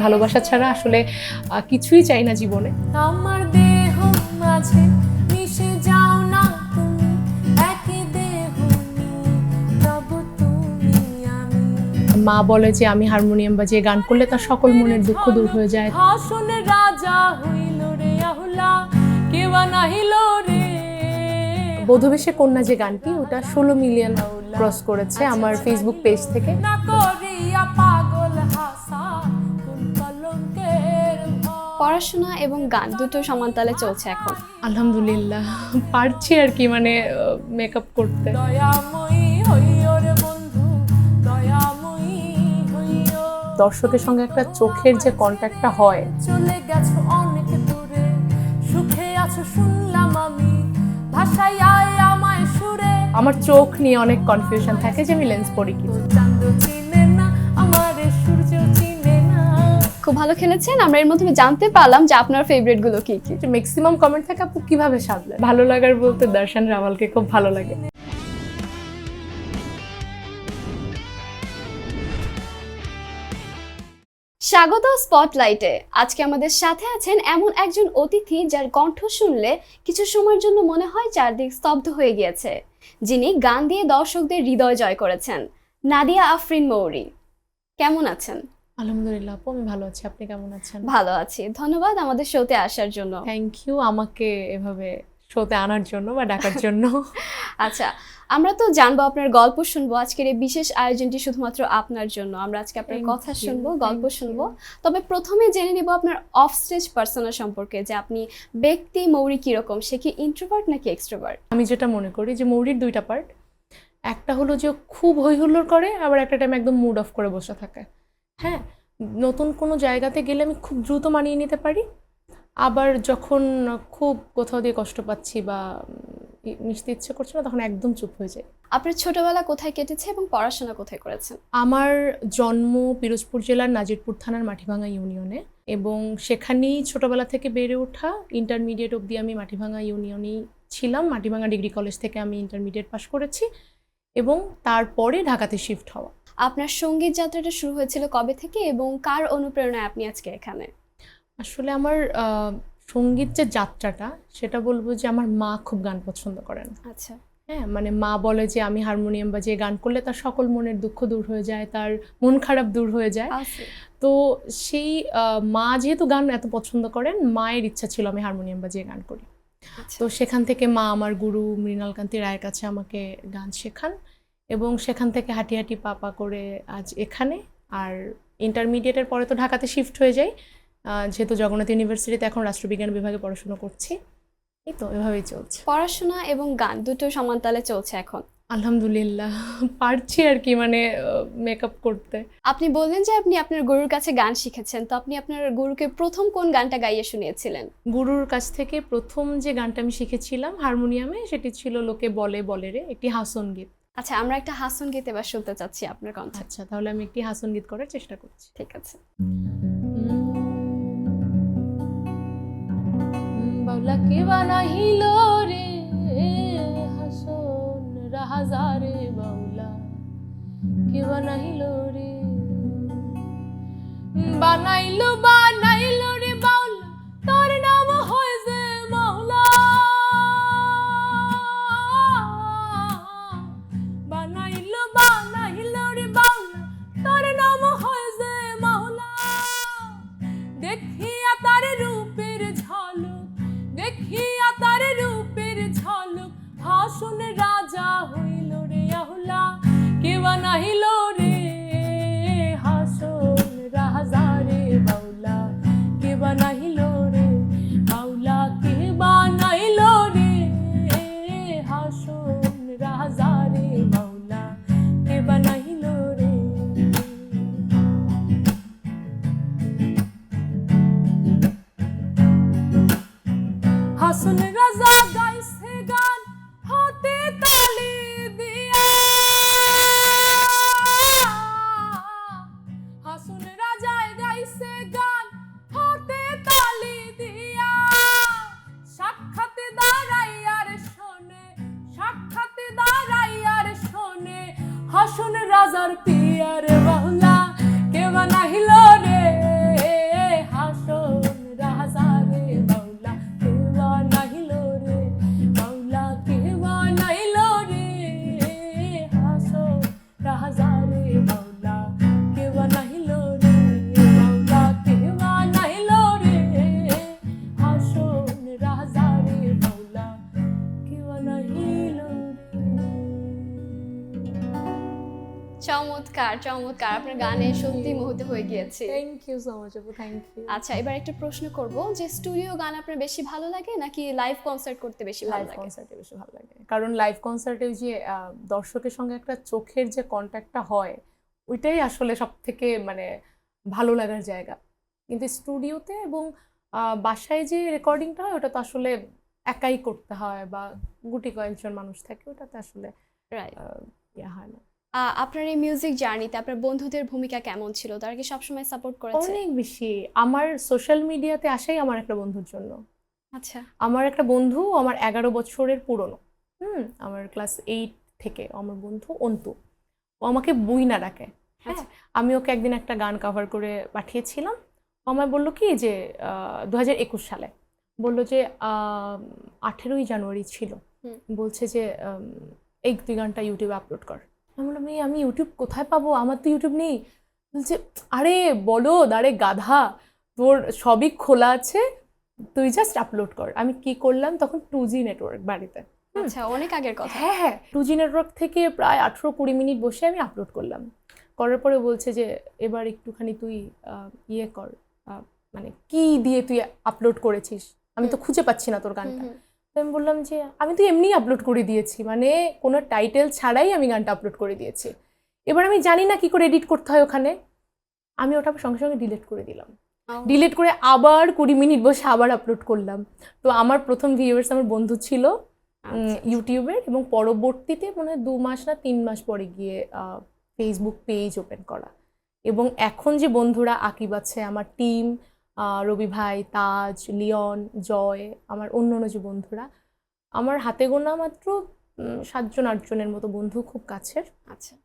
ভালোবাসা ছাড়া আসলে কিছুই চাই না জীবনে। আমার দেহ মাঝে মিশে যাও না তুমি, একই দেহ নিয়ে তব তুমি আমি। মা বলে যে আমি হারমোনিয়াম বাজিয়ে গান করলে তার সকল মনের দুঃখ দূর হয়ে যায়। হাসনে রাজা হইল রে আহুলা, কে বানাইল রে। বধূবেশে কন্যা যে গানটি, ওটা 16 মিলিয়ন ক্রস করেছে আমার ফেসবুক পেজ থেকে। না করিয়া পাগল হাসা কোন কলঙ্কের ভয়। পড়াশোনা এবং গান দুটো সমানতালে চলছে এখন। আলহামদুলিল্লাহ পারছি আর কি, মানে মেকআপ করতে। দয়াময়ী হইও রে বন্ধু, দয়াময়ী হইও। দর্শকের সঙ্গে একটা চোখের যে কন্ট্যাক্টটা হয়, চলে গেছো অনেক দূরে, সুখে আছো শুনলাম আমি, ভাষায় আয় আমায় সুরে। আমার চোখ নিয়ে অনেক কনফিউশন থাকে যে আমি লেন্স পরি কি। চাঁদ চিনে না আমারে, সূর্য চিনে না। খুব ভালো খেলেছেন। আমরা এর মাধ্যমে জানতে পারলাম যে আপনার ফেভারিট গুলো কি কি। ম্যাক্সিমাম কমেন্ট থাকে আপু কিভাবে সাজলেন। ভালো লাগার বলতে দর্শন রাওয়ালকে খুব ভালো লাগে। স্বাগত স্পটলাইটে। আজকে আমাদের সাথে আছেন এমন একজন অতিথি যার কণ্ঠ শুনলে কিছু সময়ের জন্য মনে হয় চারদিক স্তব্ধ হয়ে গিয়েছে, যিনি গান দিয়ে দর্শকদের হৃদয় জয় করেছেন। নাদিয়া আফরিন মৌরি, কেমন আছেন? আলহামদুলিল্লাহ আপু, আমি ভালো আছি। আপনি কেমন আছেন? ভালো আছি, ধন্যবাদ আমাদের শোতে আসার জন্য। থ্যাংক ইউ আমাকে এভাবে শোতে আনার জন্য বা ডাকার জন্য। আচ্ছা, আমরা তো জানবো, আপনার গল্প শুনবো। আজকের এই বিশেষ আয়োজনটি শুধুমাত্র আপনার জন্য। আমরা আজকে আপনার Thank কথা you, শুনবো, thank গল্প you. শুনবো। তবে প্রথমে জেনে নিব আপনার অফ স্টেজ পার্সোনা সম্পর্কে, যে আপনি ব্যক্তি মৌরি কিরকম, সে কি ইন্ট্রোভার্ট নাকি এক্সট্রোভার্ট? আমি যেটা মনে করি যে মৌরির দুইটা পার্ট। একটা হলো যে খুব হই হুল্লোড় করে, আবার একটা টাইম একদম মুড অফ করে বসে থাকে। হ্যাঁ, নতুন কোনো জায়গাতে গেলে আমি খুব দ্রুত মানিয়ে নিতে পারি, আবার যখন খুব কোথাও দিয়ে কষ্ট পাচ্ছি বা মিশতে ইচ্ছে করছে না, তখন একদম চুপ হয়ে যায়। আপনার ছোটবেলা কোথায় কেটেছে এবং পড়াশোনা কোথায় করেছেন? আমার জন্ম পিরোজপুর জেলার নাজিরপুর থানার মাটিভাঙ্গা ইউনিয়নে, এবং সেখানেই ছোটবেলা থেকে বেড়ে ওঠা। ইন্টারমিডিয়েট অবধি আমি মাটিভাঙ্গা ইউনিয়নেই ছিলাম। মাটিভাঙ্গা ডিগ্রি কলেজ থেকে আমি ইন্টারমিডিয়েট পাশ করেছি, এবং তারপরে ঢাকাতে শিফট হওয়া। আপনার সঙ্গীত যাত্রাটা শুরু হয়েছিল কবে থেকে এবং কার অনুপ্রেরণায় আপনি আজকে এখানে? আসলে আমার সঙ্গীত যে যাত্রাটা, সেটা বলবো যে আমার মা খুব গান পছন্দ করেন। আচ্ছা, হ্যাঁ, মানে মা বলে যে আমি হারমোনিয়াম বাজিয়ে গান করলে তার সকল মনের দুঃখ দূর হয়ে যায়, তার মন খারাপ দূর হয়ে যায়। আছে। তো সেই মা যেহেতু গান এত পছন্দ করেন, মায়ের ইচ্ছা ছিল আমি হারমোনিয়াম বাজিয়ে গান করি। আচ্ছা। তো সেখান থেকে মা আমার গুরু মৃণালকান্তি রায়ের কাছে আমাকে গান শেখান, এবং সেখান থেকে হাঁটি হাঁটি পা করে আজ এখানে। আর ইন্টারমিডিয়েটের পরে তো ঢাকাতে শিফট হয়ে যাই, যেহেতু জগন্নাথ ইউনিভার্সিটিতে এখন রাষ্ট্রবিজ্ঞান বিভাগে পড়াশোনা করছি। এই তো এভাবেই চলছে। পড়াশোনা এবং গান দুটো সমানতালে চলছে এখন। আলহামদুলিল্লাহ পারছি আর কি, মানে মেকআপ করতে। আপনি বললেন যে আপনি আপনার গুরুর কাছে গান শিখেছেন, তো আপনি আপনার গুরুকে প্রথম কোন গানটা গাইয়ে শুনিয়েছিলেন? গুরুর কাছ থেকে প্রথম যে গানটা আমি শিখেছিলাম হারমোনিয়ামে, সেটি ছিল লোকে বলে বলে রে, একটি হাসন গীত। আচ্ছা, আমরা একটা হাসন গীত এবার শুনতে চাচ্ছি আপনার কণ্ঠে। আচ্ছা, তাহলে আমি একটি হাসন গীত করার চেষ্টা করছি। ঠিক আছে। বাউলা কে বানাইল রে হাসন রাহাজারে, বাউলা কে বানাইল রে, বানাইলো বানাইলো রে বাউলা, তোর নাম হয় যে মাওলা। বানাইলো বানাইলো রে বাউলা, তোর নাম হয় যে মাওলা। দেখিয়া তার রূপের ঝলক, দেখিয়া তার রূপের ঝলক, হাসন রাজা হইল রে আহুলা, কে বানাইল রে হাসন রাজারে, বাউলা কে বানাইল রে, বাউলা কে বানাইল রে হাসন রাজারে, বাউলা কে বানাইল রে। হাসন রাজা গাইছে গান, হাতে তালি দিয়া। হাসন রাজায় গাইছে গান, হাতে তালি দিয়া। সাক্ষাতে দাঁড়াইয়ার শোনে, সাক্ষাতে দাঁড়াইয়ার শোনে, হাসন রাজার পিয়ার বাউলা কে বানাইল রে চমৎকার চমৎকার, আপনার গানে সত্যি মোহিত হয়ে গিয়েছে। থ্যাংক ইউ সো মাচ আপু, থ্যাংক ইউ। আচ্ছা, এবার একটা প্রশ্ন করব যে স্টুডিও গান আপনার বেশি ভালো লাগে নাকি লাইভ কনসার্ট করতে বেশি ভালো লাইভ লাগে? কনসার্টে বেশি ভালো লাগে, কারণ লাইভ কনসার্টে ওই যে দর্শকের সঙ্গে একটা চোখের যে কন্ট্যাক্টটা হয়, ওইটাই আসলে সব থেকে মানে ভালো লাগার জায়গা। কিন্তু স্টুডিওতে এবং বাসায় যে রেকর্ডিংটা হয় ওটা তো আসলে একাই করতে হয়, বা গুটি কয়েকজন মানুষ থাকে, ওটাতে আসলে রাইট। ইয়ে হয় না। আপনার এই মিউজিক জার্নিতে আপনার বন্ধুদের ভূমিকা কেমন ছিল? তারা কি সবসময় সাপোর্ট করেছে? অনেক বেশি। আমার সোশ্যাল মিডিয়াতে আসাই আমার একটা বন্ধুর জন্য। আচ্ছা আমার একটা বন্ধু আমার 11 বছরের পুরনো, আমার ক্লাস 8 থেকে আমার বন্ধু অন্তু। ও আমাকে বুইনা ডাকে। হ্যাঁ, আচ্ছা। আমি ওকে একদিন একটা গান কভার করে পাঠিয়েছিলাম। ও আমায় বললো কি যে 2021 সালে বললো যে 18ই জানুয়ারি ছিল, বলছে যে এই তুই গানটা ইউটিউবে আপলোড কর। আমি বললাম আমি ইউটিউব কোথায় পাবো, আমার তো ইউটিউব নেই। বলছে আরে বলো আরে গাধা, তোর সবই খোলা আছে, তুই জাস্ট আপলোড কর। আমি কি করলাম, তখন 2G নেটওয়ার্ক বাড়িতে। আচ্ছা, অনেক আগের কথা। হ্যাঁ হ্যাঁ, 2G নেটওয়ার্ক থেকে প্রায় 18-20 মিনিট বসে আমি আপলোড করলাম। করার পরে বলছে যে এবার একটুখানি তুই ইয়ে কর, মানে কি দিয়ে তুই আপলোড করেছিস, আমি তো খুঁজে পাচ্ছি না তোর গানটা। তো আমি বললাম যে আমি তো এমনি আপলোড করে দিয়েছি, মানে কোনো টাইটেল ছাড়াই আমি গানটা আপলোড করে দিয়েছি। এবার আমি জানি না কি করে এডিট করতে হয় ওখানে, আমি ওটা সঙ্গে সঙ্গে ডিলিট করে দিলাম। ডিলিট করে আবার 20 মিনিট বসে আবার আপলোড করলাম। তো আমার প্রথম ভিউয়ার্স আমার বন্ধু ছিল ইউটিউবের, এবং পরবর্তীতে মনে হয় 2 মাস না 3 মাস পরে গিয়ে ফেসবুক পেজ ওপেন করা। এবং এখন যে বন্ধুরা আকিব আছে, আমার টিম, রবি ভাই, তাজ, লিওন, জয়, আমার অন্য যে বন্ধুরা, আমার হাতে গোনা মাত্র 7-8 জনের মতো বন্ধু খুব কাছের। আচ্ছা,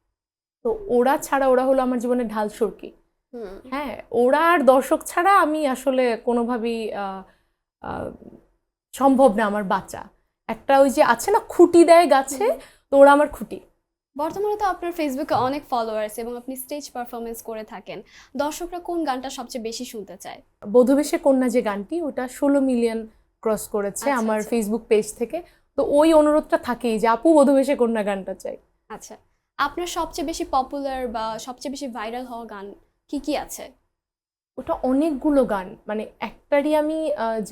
তো ওরা ছাড়া, ওরা হলো আমার জীবনের ঢাল সরকি। হ্যাঁ, ওরা আর দর্শক ছাড়া আমি আসলে কোনোভাবেই সম্ভব না আমার বাঁচা। একটা ওই যে আছে না খুঁটি দেয় গাছে, তো ওরা আমার খুঁটি। বর্তমানে তো আপনার ফেসবুকে অনেক ফলোয়ার্স এবং আপনি স্টেজ পারফরমেন্স করে থাকেন। দর্শকরা কোন গানটা সবচেয়ে বেশি শুনতে চায়? বধূবেশে কন্যা যে গানটি, ওটা 16 মিলিয়ন ক্রস করেছে আচ্ছা, আমার আচ্ছা। ফেসবুক পেজ থেকে। তো ওই অনুরোধটা থাকেই যে আপু বধূবেশে কন্যা গানটা চাই। আচ্ছা, আপনার সবচেয়ে বেশি পপুলার বা সবচেয়ে বেশি ভাইরাল হওয়া গান কি কি আছে? ওটা অনেকগুলো গান, মানে একটারই আমি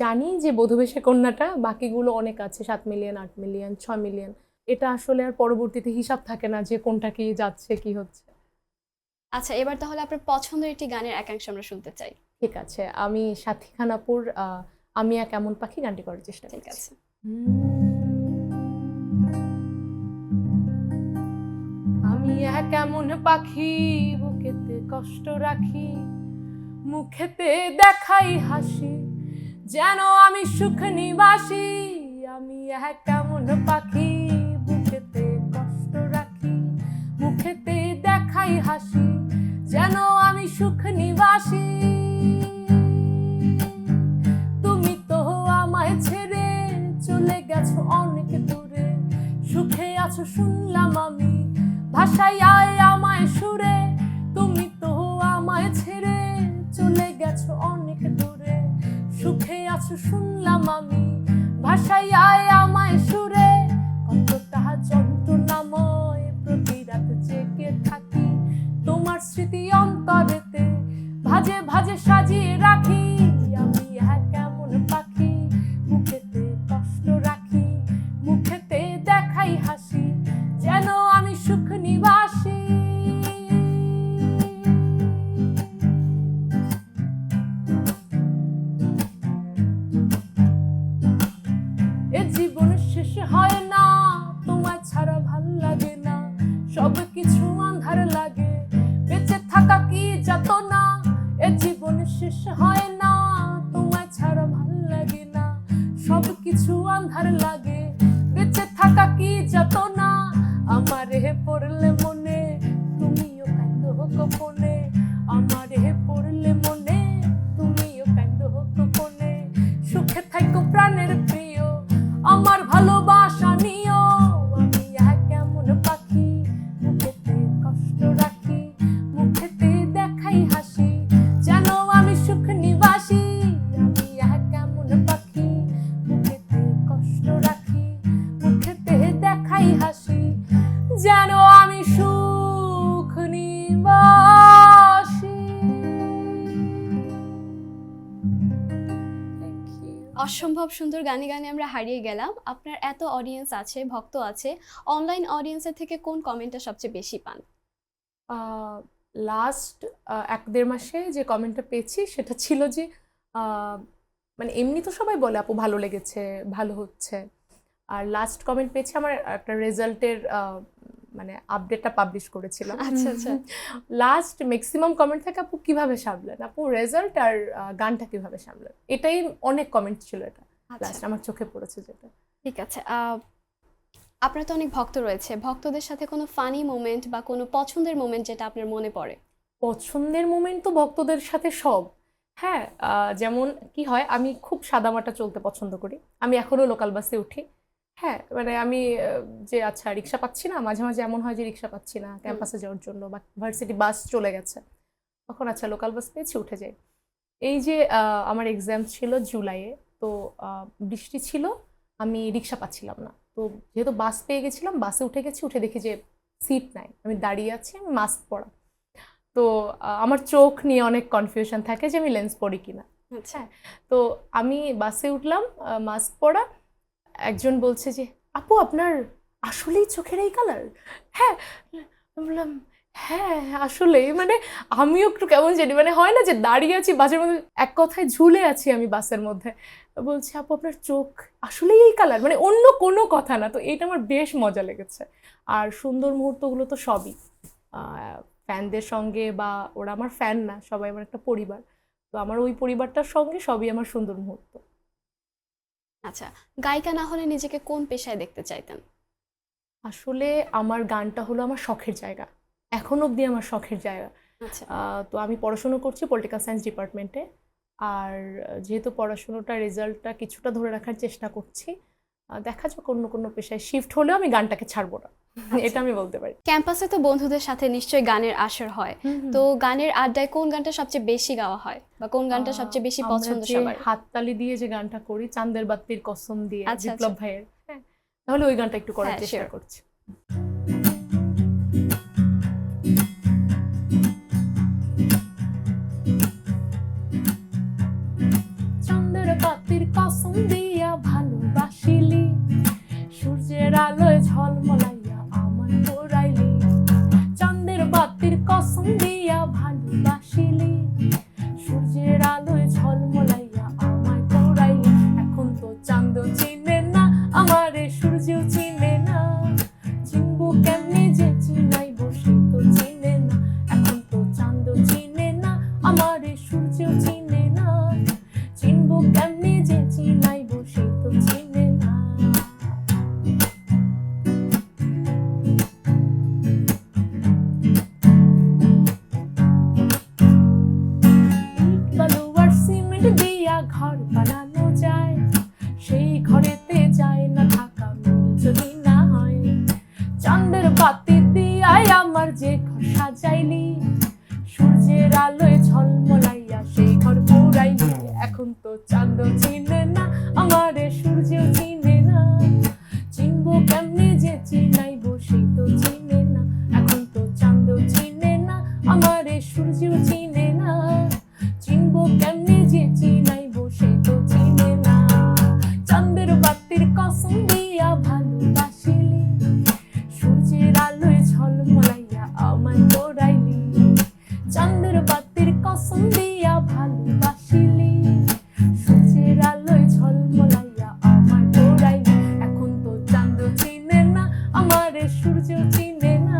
জানি যে বধূবেশে কন্যাটা, বাকিগুলো অনেক আছে, 7 মিলিয়ন, 8 মিলিয়ন, 6 মিলিয়ন। এটা আসলে আর পরবর্তীতে হিসাব থাকে না যে কোনটা কি যাচ্ছে কি হচ্ছে। আচ্ছা, এবার তাহলে আপনার পছন্দের একটি গানের একাংশ আমরা শুনতে চাই। ঠিক আছে, আমি সাথী খানাপুর আমি এক এমন পাখি গানটি করার চেষ্টা ঠিক করছি। আছে। আমি এক এমন পাখি, বুকেতে কষ্ট রাখি, মুখেতে দেখাই হাসি, যেন আমি সুখ নিবাসী। আমি এক এমন পাখি, বুকেতে কষ্ট রাখি, মুখেতে দেখাই হাসি, যেন আমি সুখ নিবাসী। তুমি তো আমায় ছেড়ে চলে গেছো অনেক দূরে, সুখে আছো শুনলাম আমি, ভাষায় আয় আমায় সুরে। তুমি তো আমায় ছেড়ে চলে গেছো অনেক দূরে, সুখে আছো শুনলাম আমি, ভাষায় আয় আমায় সুরে। কতটা যন্ত্রণাময় প্রতি রাত জেগে থাকি, তোমার স্মৃতি অন্তরেতে ভাজে ভাজে সাজিয়ে রাখি। আমি এক এমন পাখি, বুকেতে কষ্ট রাখি, মুখেতে দেখাই হাসি, যেন আমি সুখ নিবাসী। এ জীবন শেষ হয় না, তোমায় ছাড়া ভাল লাগে না, সব কিছু আন্ধার লাগে, বেঁচে থাকা কি যাতনা। এ জীবন শেষ হয় না, তোমায় ছাড়া ভাল লাগে না, সব কিছু আন্ধার লাগে, বেঁচে থাকা কি যাতনা। আমারে পড়লে মনে তুমিও কান্দো গোপনে, আমারে পড়লে মনে তুমিও কান্দো গোপনে। সুখে থাকো প্রাণের প্রিয়, আমার ভালোবাসা নিও। আমি এক এমন পাখি, বুকেতে কষ্ট রাখি, মুখেতে দেখাই হাসি, যেন আমি সুখ নিবাসী। আমি এক এমন পাখি, বুকেতে কষ্ট রাখি, অসম্ভব সুন্দর গানে গানে আমরা হারিয়ে গেলাম। আপনার এত অডিয়েন্স আছে, ভক্ত আছে, অনলাইন অডিয়েন্সের থেকে কোন কমেন্টটা সবচেয়ে বেশি পান? লাস্ট 1-1.5 মাসে যে কমেন্টটা পেয়েছি সেটা ছিল যে মানে এমনি তো সবাই বলে আপু ভালো লেগেছে, ভালো হচ্ছে। আর লাস্ট কমেন্ট পেয়েছি আমার একটা রেজাল্টের মানে আপডেটটা পাবলিশ করেছিলাম। আচ্ছা আচ্ছা। লাস্ট ম্যাক্সিমাম কমেন্ট থাকে আপু কিভাবে সামলেন, আপু রেজাল্ট আর গানটা কিভাবে সামলেন, এটাই অনেক কমেন্ট ছিল। এটা লাস্ট আচ্ছা আমার চোখে পড়েছে যেটা। ঠিক আছে। আপনার তো অনেক ভক্ত রয়েছে, ভক্তদের সাথে কোনো ফানি মোমেন্ট বা কোনো পছন্দের মোমেন্ট যেটা আপনার মনে পড়ে? পছন্দের মোমেন্ট তো ভক্তদের সাথে সব। হ্যাঁ, যেমন কি হয়, আমি খুব সাদামাটা চলতে পছন্দ করি। আমি এখনো লোকাল বাসে উঠি। হ্যাঁ, মানে আমি যে আচ্ছা রিক্সা পাচ্ছি না, মাঝে মাঝে এমন হয় যে রিক্সা পাচ্ছি না ক্যাম্পাসে যাওয়ার জন্য, বা ভার্সিটি বাস চলে গেছে, তখন আচ্ছা লোকাল বাস পেয়েছি উঠে যাই। এই যে আমার এক্সাম ছিল জুলাইয়ে, তো বৃষ্টি ছিল, আমি রিক্সা পাচ্ছিলাম না, তো যেহেতু বাস পেয়ে গেছিলাম বাসে উঠে গেছি, উঠে দেখি যে সিট নাই, আমি দাঁড়িয়ে আছি, আমি মাস্ক পরা। তো আমার চোখ নিয়ে অনেক কনফিউশন থাকে যে আমি লেন্স পরি কিনা। আচ্ছা তো আমি বাসে উঠলাম, মাস্ক পরা, একজন বলছে যে আপু আপনার আসলেই চোখের এই কালার? হ্যাঁ, আমি বললাম হ্যাঁ আসলেই, মানে আমিও একটু কেমন জানি, মানে হয় না যে দাঁড়িয়ে আছি বাসের মধ্যে, এক কথায় ঝুলে আছি আমি বাসের মধ্যে, বলছে আপু আপনার চোখ আসলেই এই কালার, মানে অন্য কোনো কথা না। তো এইটা আমার বেশ মজা লেগেছে। আর সুন্দর মুহূর্তগুলো তো সবই ফ্যানদের সঙ্গে, বা ওরা আমার ফ্যান না, সবাই আমার একটা পরিবার, তো আমার ওই পরিবারটার সঙ্গে সবই আমার সুন্দর মুহূর্ত। আচ্ছা, গায়িকা না হলে নিজেকে কোন পেশায় দেখতে চাইতেন? আসলে আমার গানটা হলো আমার শখের জায়গা, এখন অবধি আমার শখের জায়গা। আচ্ছা তো আমি পড়াশুনো করছি পলিটিক্যাল সায়েন্স ডিপার্টমেন্টে, আর যেহেতু পড়াশুনোটা রেজাল্টটা কিছুটা ধরে রাখার চেষ্টা করছি, দেখা যাক অন্য কোনো পেশায় শিফট হলেও আমি গানটাকে ছাড়বো না, এটা আমি বলতে পারি। ক্যাম্পাসে তো বন্ধুদের সাথে নিশ্চয়ই গানের আসর হয়, তো গানের আড্ডায় কোন গানটা সবচেয়ে বেশি গাওয়া হয় বা কোন গানটা সবচেয়ে বেশি পছন্দ আমরা যে সবার? হাততালি দিয়ে যে গানটা করি, চাঁদের বাতির কসম দিয়ে, আচ্ছা, বিপ্লব আচ্ছা। ভাইয়ের, হ্যাঁ, তাহলে ওই গানটা একটু করার হ্যাঁ, চেষ্টা sure. করছি। চাঁদের বাতির কসম দিয়া ভালোবাসিলি, সূর্যের আলোয় ঝলমলাইয়া আমায় পোড়াইলি। চাঁদের বাতির কসম দিয়া ভালোবাসিলি, সূর্যের আলোয় ঝলমলাইয়া আমায় পোড়াইলি। এখন তো চাঁদ চিনে না আমারে, সূর্যও চিনে না, চিনবো কেমনে যে চিনাইবো সে তো চিনে না। এখন তো চাঁদ চিনে না আমারে, সূর্যও চিনে না, চিনবো কেমনে যে চিনাইবো সে তো চিনে না। ইট বালু আর সিমেন্ট দিয়া ঘর বানানো যায়, সেই ঘরেতে যায় না থাকা মিল যদি না হয়। চাঁদের বাতি দিয়াই আমার যে ঘর সাজাইলি, সূর্যের আলোয় ঝলমলাইয়া সেই ঘর পোড়াইলি। এখন তো চাঁদ চিনে না আমারে, সূর্যও চিনে না, চিনবো কেমনে যে চিনাইবো সেই তো চিনে না। এখন তো চাঁদ চিনে না আমারে, সূর্যও চিনে না, চিনবো কেমনে যে চিনাইবো সেই তো চিনে না। চাঁদের বাতির কসম দিয়া ভালোবাসিলি, সূর্যের আলোয় ঝলমলাইয়া আমায় পোড়াইলি। চাঁদের বাতির কসম দিয়া ভালোবাসিলি, সূর্যের আলোয় ঝলমলাইয়া আমায় পোড়াইলি। এখন তো চাঁদ চিনে না আমারে, সূর্যও চিনে না,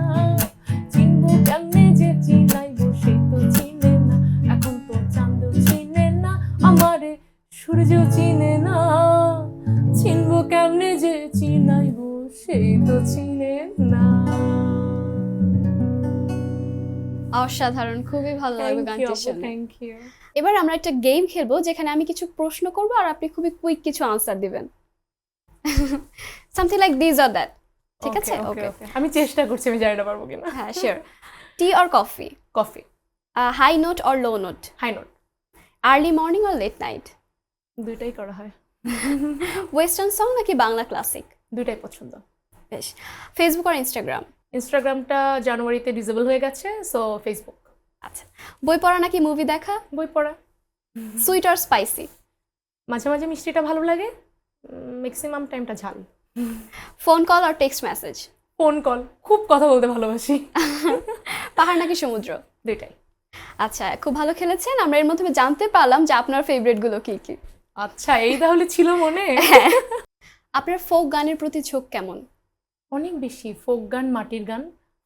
চিনবো কেমনে যে চিনাইবো সেই তো চিনে না। এখন তো চাঁদ চিনে না আমারে, সূর্যও চিনে না, চিনবো কেমনে যে চিনাইবো সেই তো চিনে না। অসাধারণ, খুবই ভালো লাগলো গানটি শুনে। Thank you. এবার আমরা একটা গেম খেলবো যেখানে আমি কিছু প্রশ্ন করব আর আপনি খুবই কুইক কিছু আনসার দিবেন। Something like this or that, ঠিক আছে? ওকে, আমি চেষ্টা করছি, আমি জানি না পারবো কিনা। হ্যাঁ sure. Tea or coffee? Coffee. High note or low note? High note. Early morning or late night? দুইটাই করা হয়। ওয়েস্টার্ন সং নাকি বাংলা ক্লাসিক? দুইটাই পছন্দ। বেশ। ফেসবুক আর ইনস্টাগ্রাম? ইনস্টাগ্রামটা জানুয়ারিতে ডিসেবল হয়ে গেছে, সো ফেসবুক। আচ্ছা, বই পড়া নাকি মুভি দেখা? বই পড়া। Sweet or spicy? মাঝে মাঝে মিষ্টিটা ভালো লাগে, ম্যাক্সিমাম টাইমটা ঝাল। ফোন কল আর টেক্সট মেসেজ? ফোন কল, খুব কথা বলতে ভালোবাসি। পাহাড় নাকি সমুদ্র? দুইটাই। আচ্ছা, খুব ভালো খেলেছেন। আমরা এর মাধ্যমে জানতে পারলাম যে আপনার ফেভারিটগুলো কি কি। আচ্ছা, এই তাহলে ছিল মনে। হ্যাঁ। আপনার ফোক গানের প্রতি ঝোঁক কেমন? অনেক বেশি। ফোক গান, মাটির গান,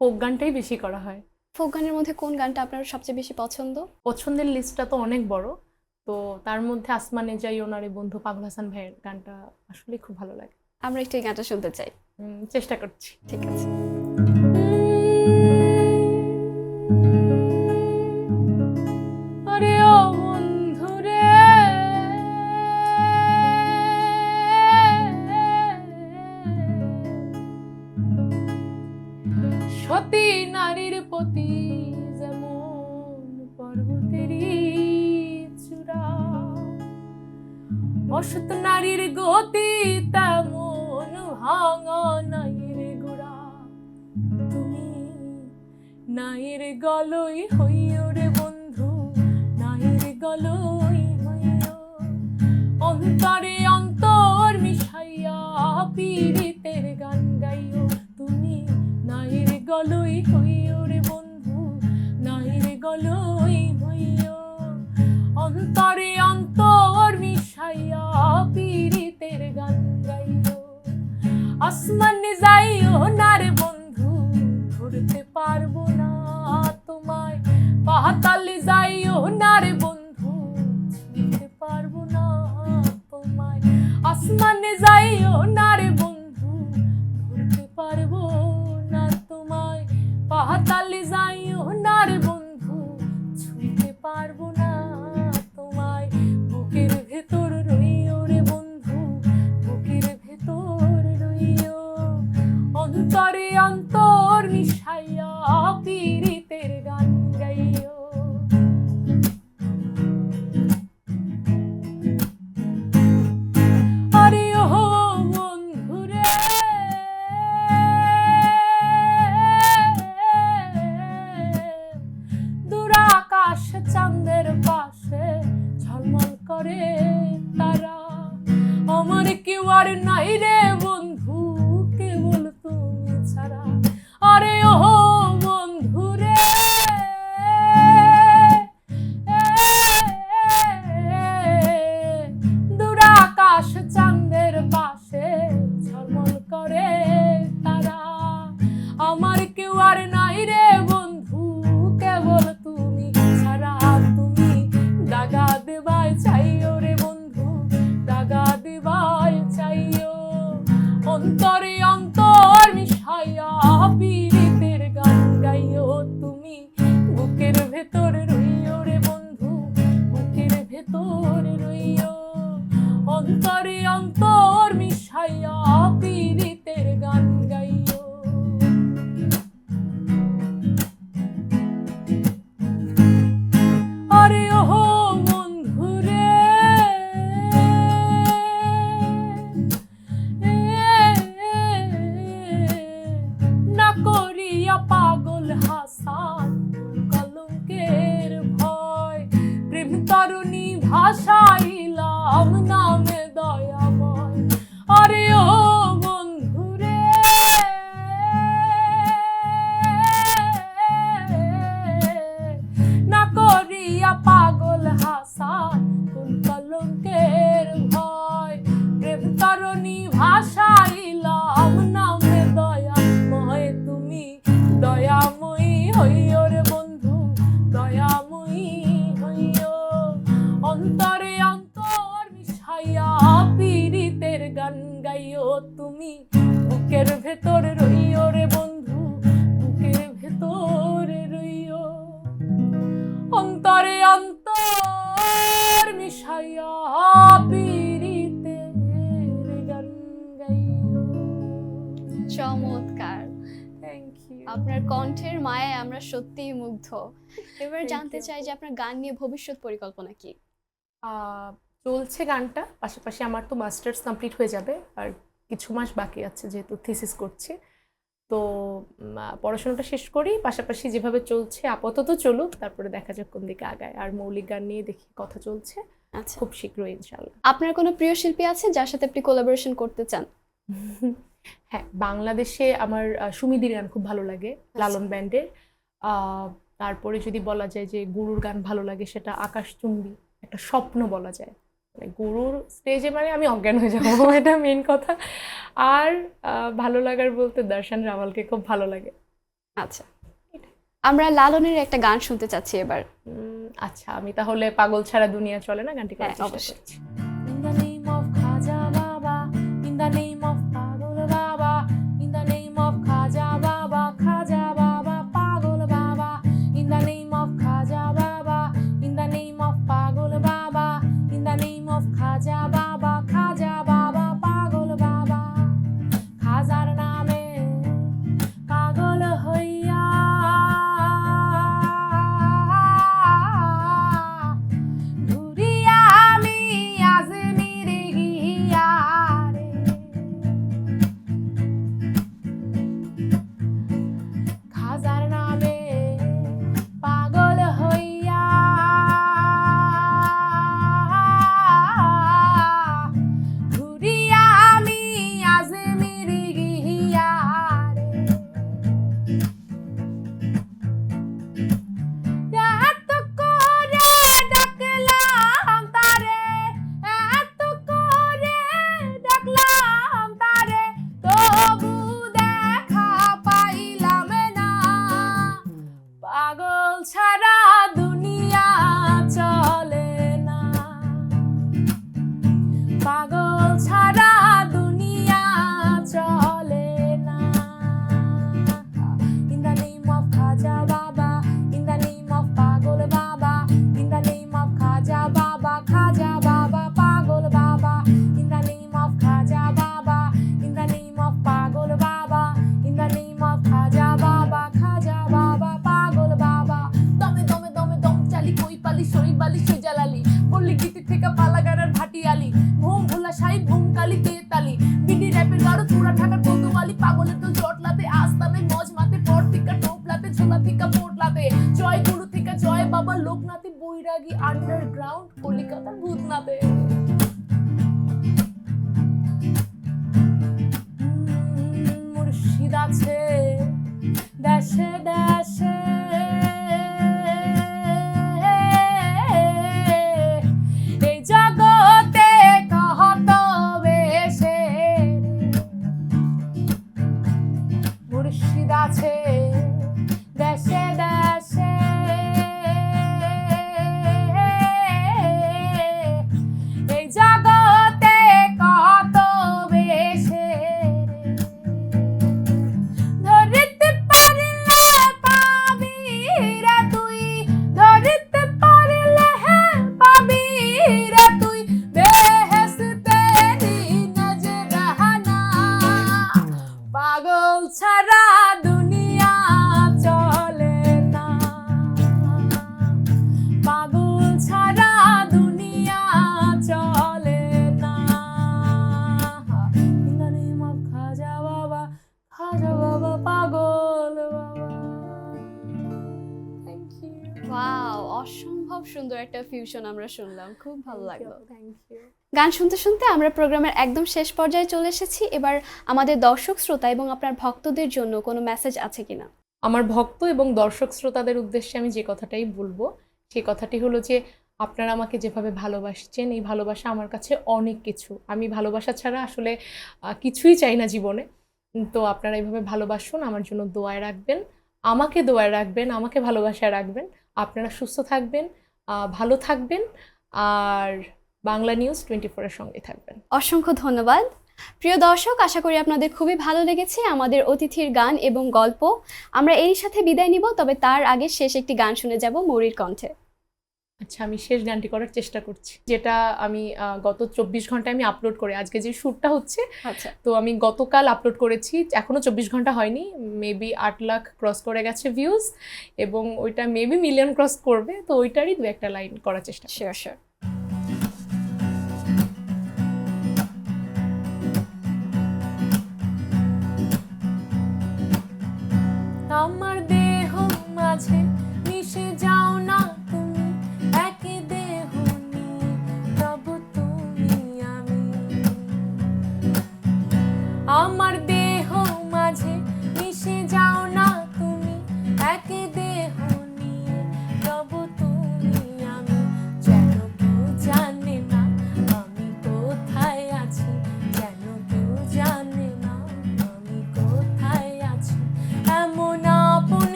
ফোক গানটাই বেশি করা হয়। ফোক গানের মধ্যে কোন গানটা আপনার সবচেয়ে বেশি পছন্দ? পছন্দের লিস্টটা তো অনেক বড়, তো তার মধ্যে আসমানে যাই ওনারে বন্ধু পাগল হাসান ভাইয়ের গানটা আসলে খুব ভালো লাগে। আমরা একটু এই গানটা শুনতে চাই। চেষ্টা করছি। ঠিক আছে। আরে ও বন্ধু রে, সতী নারীর প্রতি যেমন পর্বতেরই চূড়া, অসৎ নারীর গতি তেমন ভাঙা নাইর গোড়া। তুমি নাইর গলই হইও রে বন্ধু, নাইর গলই হইও, অন্তরে অন্তর মিশাইয়া পীড়িতের গান গাইও। তুমি নাইর গলই হইও রে বন্ধু, নাইর গলই হইও, অন্তরে অন্তর মিশাইয়া পীড়িতের গান গাইও। আসমানে যাইও না রে বন্ধু, ধরতে পারবো না তোমায়, পাতালে যাইও না রে বন্ধু, ছুঁতে পারবো না তোমায়। আসমানে যাইও না রে বন্ধু, ধরতে পারবো না তোমায়, পাতালে যাইও না রে বন্ধু, ছুঁতে পারবো না তোমায়। বুকের ভেতর রইও রে বন্ধু, বুকের ভেতর রইও, অন্তরে অন্তর মিশাইয়া পীড়িতের গান গাইও। আরে ও বন্ধু রে, দূর আকাশ চাঁদের পাশে ঝলমল করে তারা, আমার কেউ আর নাই রে বন্ধু, কেবল তুমি ছাড়া। আরে ও বন্ধু রে, দূর আকাশ চাঁদের পাশে ঝলমল করে তারা, আমার কেউ আর নাই রে বন্ধু, কেবল তুমি ছাড়া। তুমি দাগা দেবাই চাইও রে বন্ধু, দাগা দেবাই চাইও, অন্তরে অন্তর মিশাইয়া পীড়িতের গান গাইও। তুমি বুকের ভেতর রইও রে বন্ধু, বুকের ভেতর রইও, অন্তরে অন্তর মিশাইয়া পীড়িতের গান গাইও। আরে ও বন্ধু রে, না করিয়া পাগল হাসান কলঙ্কের ভয়, প্রেম তরুণী ভাষাইলাম নামে দয়াময়। আরে ও বন্ধু রে, না করিয়া পাগল হাসান কোন কলঙ্কের ভয়, প্রেম তরুণী ভাষাইলাম নামে দয়াময়। তুমি দয়াময়ী হইও রে বন্ধু, দয়াময়ী হইও, অন্তরে অন্তর মিশাইয়া পীড়িতের গান গাইও। তুমি বুকের ভেতর রইও রে বন্ধু, বুকের ভেতর রইও, অন্তরে অন্তর মিশাইয়া পীড়িতের গান গাইও। চমৎকার। Thank you. আপনার কণ্ঠের মায়ায় আমরা সত্যিই মুগ্ধ। এবার Thank জানতে you. চাই যে আপনার গান নিয়ে ভবিষ্যৎ পরিকল্পনা কি? চলছে গানটা, পাশাপাশি আমার তো মাস্টার্স কমপ্লিট হয়ে যাবে, আর কিছু মাস বাকি আছে যেহেতু থিসিস করছি, তো পড়াশোনাটা শেষ করি, পাশাপাশি যেভাবে চলছে আপাতত চলুক, তারপরে দেখা যাক কোন দিকে আগায়। আর মৌলিক গান নিয়ে দেখি কথা চলছে, আচ্ছা, খুব শীঘ্রই ইনশাল্লাহ। আপনার কোনো প্রিয় শিল্পী আছে যার সাথে আপনি কোলাবোরেশন করতে চান? হ্যাঁ, বাংলাদেশে আমার সুমিদির গান খুব ভালো লাগে, লালন ব্যান্ডের। তারপরে যদি বলা যায় যে গুরুর গান ভালো লাগে, সেটা আকাশচুম্বী, একটা স্বপ্ন বলা যায়। মানে গুরুর স্টেজে মানে আমি অজ্ঞান হয়ে যাবো, এটা মেন কথা। আর ভালো লাগার বলতে দর্শন রাওয়ালকে খুব ভালো লাগে। আচ্ছা, আমরা লালনের একটা গান শুনতে চাচ্ছি এবার। আচ্ছা, আমি তাহলে পাগল ছাড়া দুনিয়া চলে না গানটি করার হ্যাঁ, চেষ্টা অবশ্যই। করছি। In the name of Khaja Baba, in the name of Pagol Baba, in the name of Khaja Baba, Pagol Baba, in the name of Khaja Baba, in the name of Pagol Baba, in the name of Khaja Baba, Pagol Baba, Khazar name পাগল হইয়া ঘুরিয়া আমি আজমিরে গিয়া রে, খাজার নামে পাগল হইয়া ঘুরিয়া আমি আজমিরে গিয়া রে, এত করে ডাকলাম তারে, এত করে ডাকলাম তারে, তবু দেখা পাইলাম না, পাগল ছাড়া দুনিয়া চলে না, পাগল ছাড়া দুনিয়া চলে না। In the name of Khaja Baba, in the name of Pagol Baba, in the name of Khaja Baba, Pagol Baba, in the name of Khaja Baba, in the name of Pagol Baba, in the name of Khaja Baba, Pagol Baba, দমে দমে দমে দম চালি কই পালি সই বালি সই জালালি, পল্লী গীতি থেকে পালাগারের ভাটিয়ালি, ঘুম ভোলা সাই ঘুম কালি তেতালি, বিডি র্যাপের গাড়ো চূড়া ঢাকার কৌতুয়ালি, পাগলের তো জটলাতে আস্তানে মজ মাতে, পর থেকে টোপলাতে ঝোলা থেকে পোটলাতে, জয় গুরু থেকে জয় বাবা লোকনাথে, বৈরাগী আন্ডারগ্রাউন্ড কলিকাতার ভূতনাথে। মুর্শিদ আছে দেশে দেশে, এই জগতে কত বেশে, মুর্শিদ আছে দেশে দেশে, এই জগতে কত বেশে, ধরিতে পারিলে পাবি রে তুই, ধরিতে পারিলে পাবি রে তুই, বেহেশতে নজরানা, পাগল ছাড়া দুনিয়া চলে না, পাগল ছাড়া দুনিয়া চলে না। In the name of Khaja Baba, পাগল বাবা। Thank you. ওয়াও, অসম্ভব সুন্দর একটা ফিউশন আমরা শুনলাম, খুব ভালো লাগলো। Thank you. গান শুনতে শুনতে আমরা প্রোগ্রামের একদম শেষ পর্যায়ে চলে এসেছি। এবার আমাদের দর্শক শ্রোতা এবং আপনার ভক্তদের জন্য কোনো মেসেজ আছে কিনা? আমার ভক্ত এবং দর্শক শ্রোতাদের উদ্দেশ্যে আমি যে কথাটাই বলবো, সেই কথাটি হলো যে আপনারা আমাকে যেভাবে ভালোবাসছেন, এই ভালোবাসা আমার কাছে অনেক কিছু। আমি ভালোবাসা ছাড়া আসলে কিছুই চাই না জীবনে। তো আপনারা এইভাবে ভালোবাসুন, আমার জন্য দোয়ায় রাখবেন, আমাকে দোয়ায় রাখবেন, আমাকে ভালোবাসায় রাখবেন। আপনারা সুস্থ থাকবেন, ভালো থাকবেন, আর বাংলা নিউজ 24 এর সঙ্গে থাকবেন। অসংখ্য ধন্যবাদ। প্রিয় দর্শক, আশা করি আপনাদের খুবই ভালো লেগেছে আমাদের অতিথির গান এবং গল্প। আমরা এরই সাথে বিদায় নিব, তবে তার আগে শেষ একটি গান শুনে যাব মৌরির কণ্ঠে। আচ্ছা, আমি শেষ গানটি করার চেষ্টা করছি, যেটা আমি গত 24 ঘন্টায় আমি আপলোড করে, আজকে যে শ্যুটটা হচ্ছে, আচ্ছা, তো আমি গতকাল আপলোড করেছি, এখনো 24 ঘন্টা হয়নি, মেবি 8 লাখ ক্রস করে গেছে ভিউজ, এবং ওইটা মেবি মিলিয়ন ক্রস করবে, তো ওইটারই দু একটা লাইন করার চেষ্টা। Sure sure.